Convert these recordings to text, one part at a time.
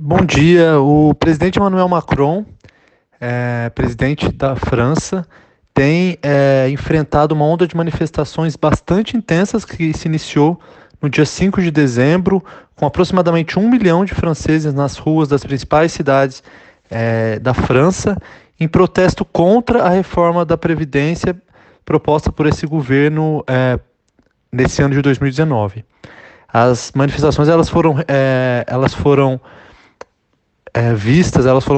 Bom dia. O presidente Emmanuel Macron, presidente da França, tem enfrentado uma onda de manifestações bastante intensas que se iniciou no dia 5 de dezembro, com aproximadamente 1 milhão de franceses nas ruas das principais cidades da França, em protesto contra a reforma da Previdência proposta por esse governo nesse ano de 2019. As manifestações elas foram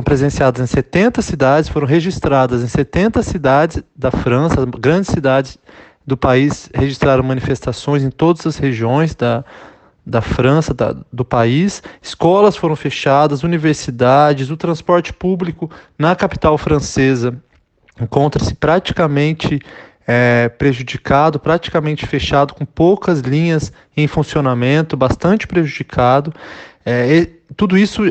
presenciadas em 70 cidades, foram registradas em 70 cidades da França, grandes cidades do país registraram manifestações em todas as regiões da França, do país. Escolas foram fechadas, universidades, o transporte público na capital francesa encontra-se praticamente prejudicado, praticamente fechado, com poucas linhas em funcionamento, bastante prejudicado. Tudo isso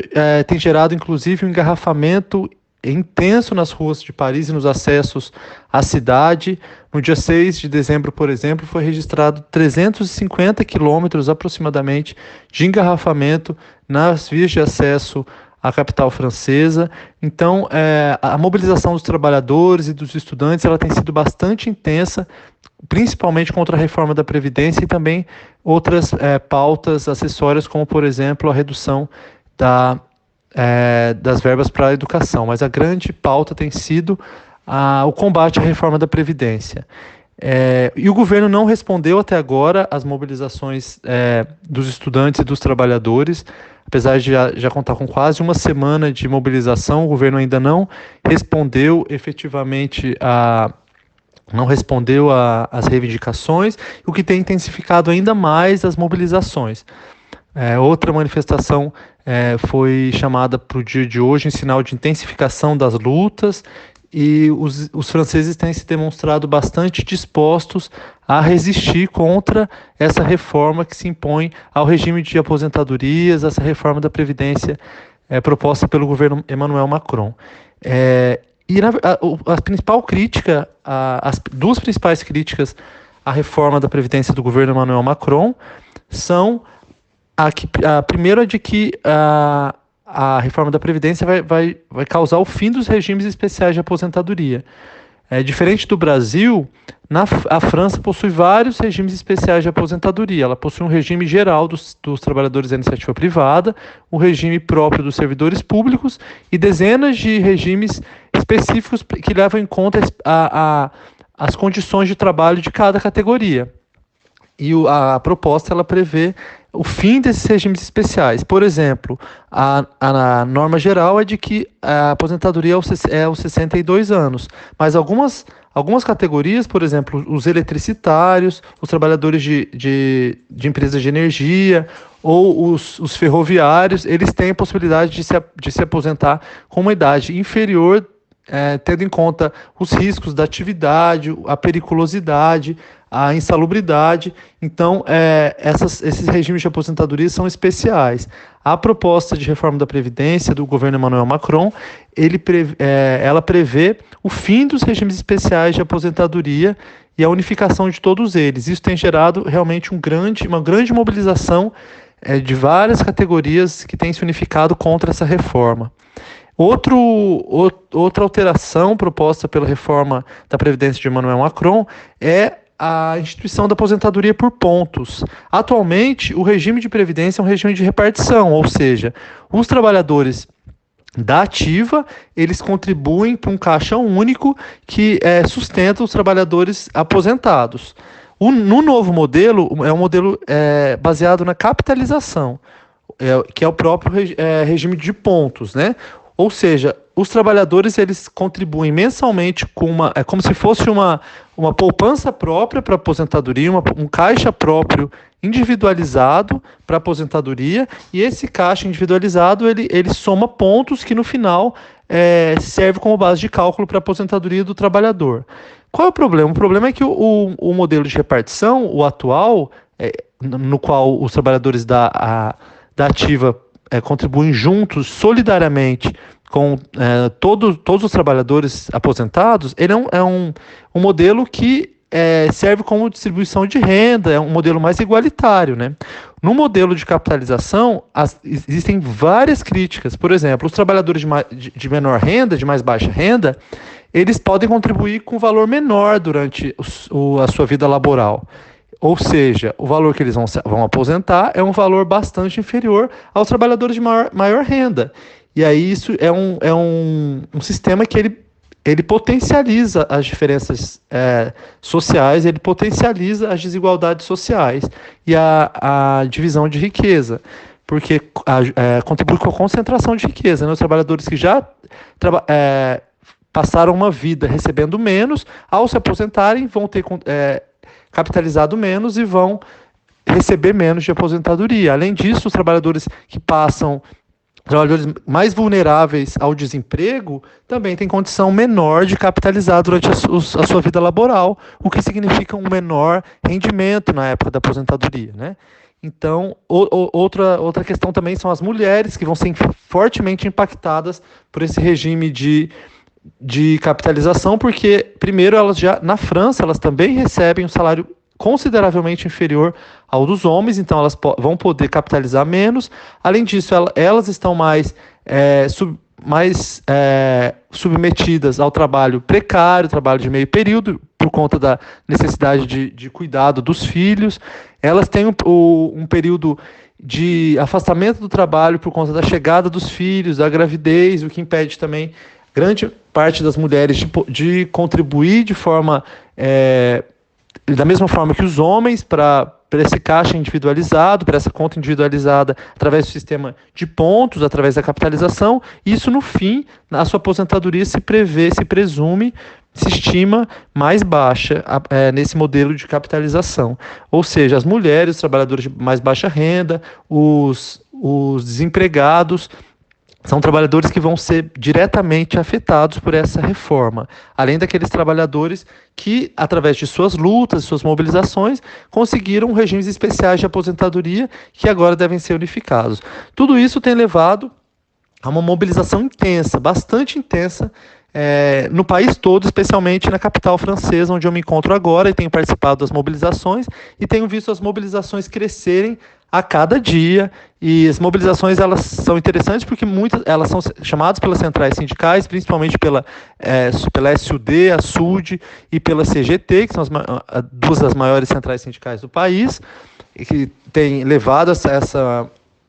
tem gerado, inclusive, um engarrafamento intenso nas ruas de Paris e nos acessos à cidade. No dia 6 de dezembro, por exemplo, foi registrado 350 quilômetros aproximadamente de engarrafamento nas vias de acesso à capital francesa. Então, a mobilização dos trabalhadores e dos estudantes ela tem sido bastante intensa, principalmente contra a reforma da Previdência e também outras pautas acessórias, como, por exemplo, a redução das verbas para a educação. Mas a grande pauta tem sido o combate à reforma da Previdência. E o governo não respondeu até agora às mobilizações dos estudantes e dos trabalhadores. Apesar de já contar com quase uma semana de mobilização, o governo ainda não respondeu efetivamente às reivindicações, o que tem intensificado ainda mais as mobilizações. Outra manifestação foi chamada para o dia de hoje em sinal de intensificação das lutas, e os franceses têm se demonstrado bastante dispostos a resistir contra essa reforma que se impõe ao regime de aposentadorias, essa reforma da Previdência proposta pelo governo Emmanuel Macron. A principal crítica, as duas principais críticas à reforma da Previdência do governo Emmanuel Macron são a primeira é de que a reforma da Previdência vai causar o fim dos regimes especiais de aposentadoria. Diferente do Brasil, a França possui vários regimes especiais de aposentadoria. Ela possui um regime geral dos trabalhadores da iniciativa privada, o regime próprio dos servidores públicos e dezenas de regimes específicos que levam em conta as condições de trabalho de cada categoria. E a proposta ela prevê o fim desses regimes especiais. Por exemplo, a norma geral é de que a aposentadoria é aos 62 anos, mas algumas categorias, por exemplo, os eletricitários, os trabalhadores de empresas de energia ou os ferroviários, eles têm a possibilidade de se aposentar com uma idade inferior, tendo em conta os riscos da atividade, a periculosidade, a insalubridade. Então, esses regimes de aposentadoria são especiais. A proposta de reforma da Previdência do governo Emmanuel Macron, ela prevê o fim dos regimes especiais de aposentadoria e a unificação de todos eles. Isso tem gerado realmente uma grande mobilização de várias categorias que têm se unificado contra essa reforma. Outra alteração proposta pela reforma da Previdência de Emmanuel Macron é a instituição da aposentadoria por pontos. Atualmente, o regime de previdência é um regime de repartição, ou seja, os trabalhadores da ativa, eles contribuem para um caixa único que sustenta os trabalhadores aposentados. No novo modelo, é um modelo baseado na capitalização, que é o próprio regime de pontos, né? Ou seja, os trabalhadores eles contribuem mensalmente como se fosse uma poupança própria para a aposentadoria, um caixa próprio individualizado para a aposentadoria, e esse caixa individualizado ele soma pontos que no final serve como base de cálculo para a aposentadoria do trabalhador. Qual é o problema? O problema é que o modelo de repartição, o atual, no qual os trabalhadores da ativa contribuem juntos, solidariamente, com todos os trabalhadores aposentados, ele é um modelo que serve como distribuição de renda, é um modelo mais igualitário, né? No modelo de capitalização, existem várias críticas. Por exemplo, os trabalhadores de menor renda, de mais baixa renda, eles podem contribuir com valor menor durante a sua vida laboral. Ou seja, o valor que eles vão aposentar é um valor bastante inferior aos trabalhadores de maior renda. E aí isso é um sistema que ele potencializa as diferenças sociais, ele potencializa as desigualdades sociais e a divisão de riqueza, porque contribui com a concentração de riqueza, né? Os trabalhadores que já passaram uma vida recebendo menos, ao se aposentarem, vão ter capitalizado menos e vão receber menos de aposentadoria. Além disso, os trabalhadores mais vulneráveis ao desemprego também têm condição menor de capitalizar durante a sua vida laboral, o que significa um menor rendimento na época da aposentadoria, né? Então, outra questão também são as mulheres, que vão ser fortemente impactadas por esse regime de capitalização, porque, primeiro, na França, elas também recebem um salário consideravelmente inferior ao dos homens, então elas vão poder capitalizar menos. Além disso, elas estão mais submetidas ao trabalho precário, trabalho de meio período, por conta da necessidade de cuidado dos filhos. Elas têm um período de afastamento do trabalho por conta da chegada dos filhos, da gravidez, o que impede também grande parte das mulheres de contribuir de forma da mesma forma que os homens para esse caixa individualizado, para essa conta individualizada através do sistema de pontos, através da capitalização. Isso, no fim, na sua aposentadoria se presume, se estima mais baixa nesse modelo de capitalização. Ou seja, as mulheres, os trabalhadores de mais baixa renda, os desempregados, são trabalhadores que vão ser diretamente afetados por essa reforma, além daqueles trabalhadores que, através de suas lutas, suas mobilizações, conseguiram regimes especiais de aposentadoria que agora devem ser unificados. Tudo isso tem levado a uma mobilização intensa, bastante intensa, no país todo, especialmente na capital francesa, onde eu me encontro agora e tenho participado das mobilizações e tenho visto as mobilizações crescerem a cada dia. E as mobilizações, elas são interessantes porque elas são chamadas pelas centrais sindicais, principalmente pela SUD, a SUD e pela CGT, que são duas das maiores centrais sindicais do país, e que têm levado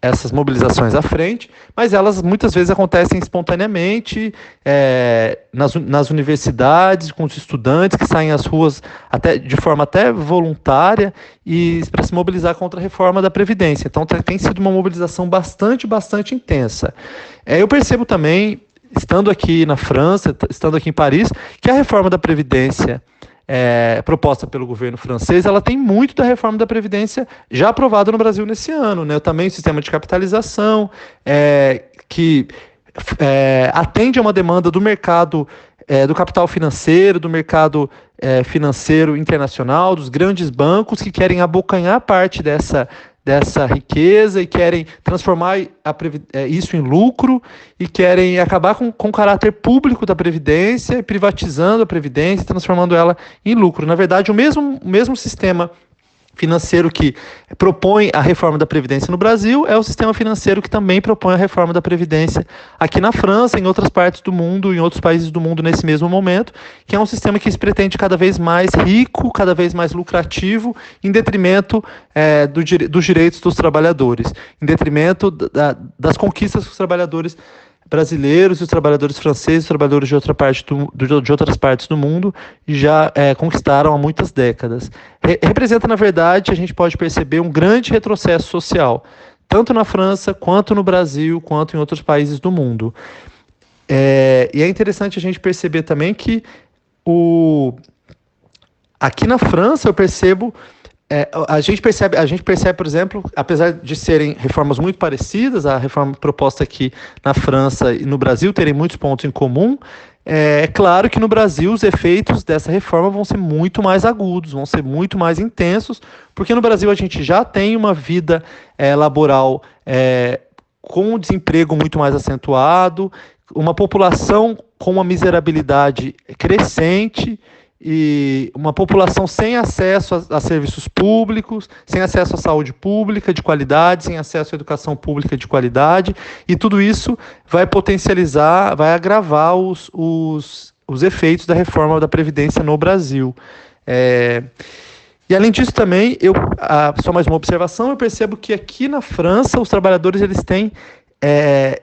essas mobilizações à frente, mas elas muitas vezes acontecem espontaneamente nas universidades, com os estudantes que saem às ruas de forma até voluntária e para se mobilizar contra a reforma da Previdência. Então tem sido uma mobilização bastante intensa. Eu percebo também, estando aqui na França, estando aqui em Paris, que a reforma da Previdência proposta pelo governo francês, ela tem muito da reforma da Previdência já aprovada no Brasil nesse ano, né? Também o sistema de capitalização, que atende a uma demanda do mercado, do capital financeiro, do mercado financeiro internacional, dos grandes bancos que querem abocanhar parte dessa riqueza e querem transformar isso em lucro e querem acabar com o caráter público da Previdência, privatizando a Previdência, transformando ela em lucro. Na verdade, o mesmo sistema financeiro que propõe a reforma da Previdência no Brasil é o sistema financeiro que também propõe a reforma da Previdência aqui na França, em outras partes do mundo, em outros países do mundo nesse mesmo momento, que é um sistema que se pretende cada vez mais rico, cada vez mais lucrativo, em detrimento dos direitos dos trabalhadores, em detrimento das conquistas que os trabalhadores brasileiros, os trabalhadores franceses, os trabalhadores de outras partes do mundo já conquistaram há muitas décadas. Representa, na verdade, a gente pode perceber um grande retrocesso social, tanto na França, quanto no Brasil, quanto em outros países do mundo. E é interessante a gente perceber também que aqui na França eu percebo a gente percebe, por exemplo, apesar de serem reformas muito parecidas, a reforma proposta aqui na França e no Brasil terem muitos pontos em comum, é claro que no Brasil os efeitos dessa reforma vão ser muito mais agudos, vão ser muito mais intensos, porque no Brasil a gente já tem uma vida laboral com um desemprego muito mais acentuado, uma população com uma miserabilidade crescente, e uma população sem acesso a serviços públicos, sem acesso à saúde pública de qualidade, sem acesso à educação pública de qualidade, e tudo isso vai potencializar, vai agravar os efeitos da reforma da Previdência no Brasil. E além disso também, só mais uma observação, eu percebo que aqui na França os trabalhadores eles têm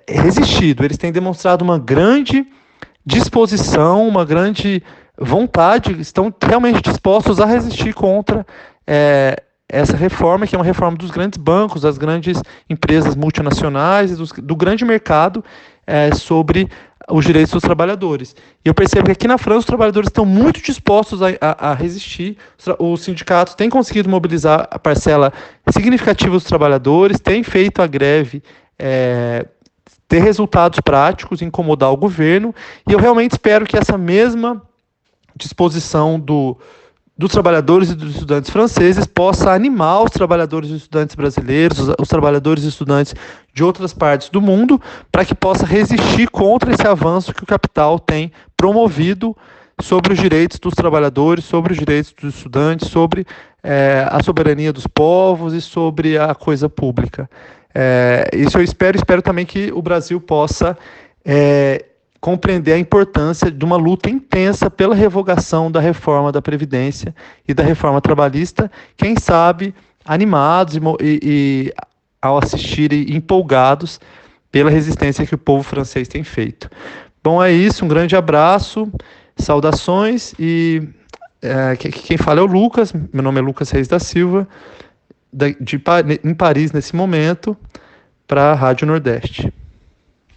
resistido, eles têm demonstrado uma grande disposição, uma grande vontade, estão realmente dispostos a resistir contra essa reforma, que é uma reforma dos grandes bancos, das grandes empresas multinacionais, do grande mercado sobre os direitos dos trabalhadores. E eu percebo que aqui na França os trabalhadores estão muito dispostos a resistir, os sindicatos têm conseguido mobilizar a parcela significativa dos trabalhadores, têm feito a greve ter resultados práticos, incomodar o governo, e eu realmente espero que essa mesma disposição dos trabalhadores e dos estudantes franceses possa animar os trabalhadores e estudantes brasileiros, os trabalhadores e estudantes de outras partes do mundo, para que possa resistir contra esse avanço que o capital tem promovido sobre os direitos dos trabalhadores, sobre os direitos dos estudantes, sobre a soberania dos povos e sobre a coisa pública. Isso eu espero também que o Brasil possa compreender a importância de uma luta intensa pela revogação da reforma da Previdência e da reforma trabalhista, quem sabe animados e ao assistirem empolgados pela resistência que o povo francês tem feito. Bom, é isso, um grande abraço, saudações, e quem fala é o Lucas, meu nome é Lucas Reis da Silva, em Paris nesse momento, para a Rádio Nordeste.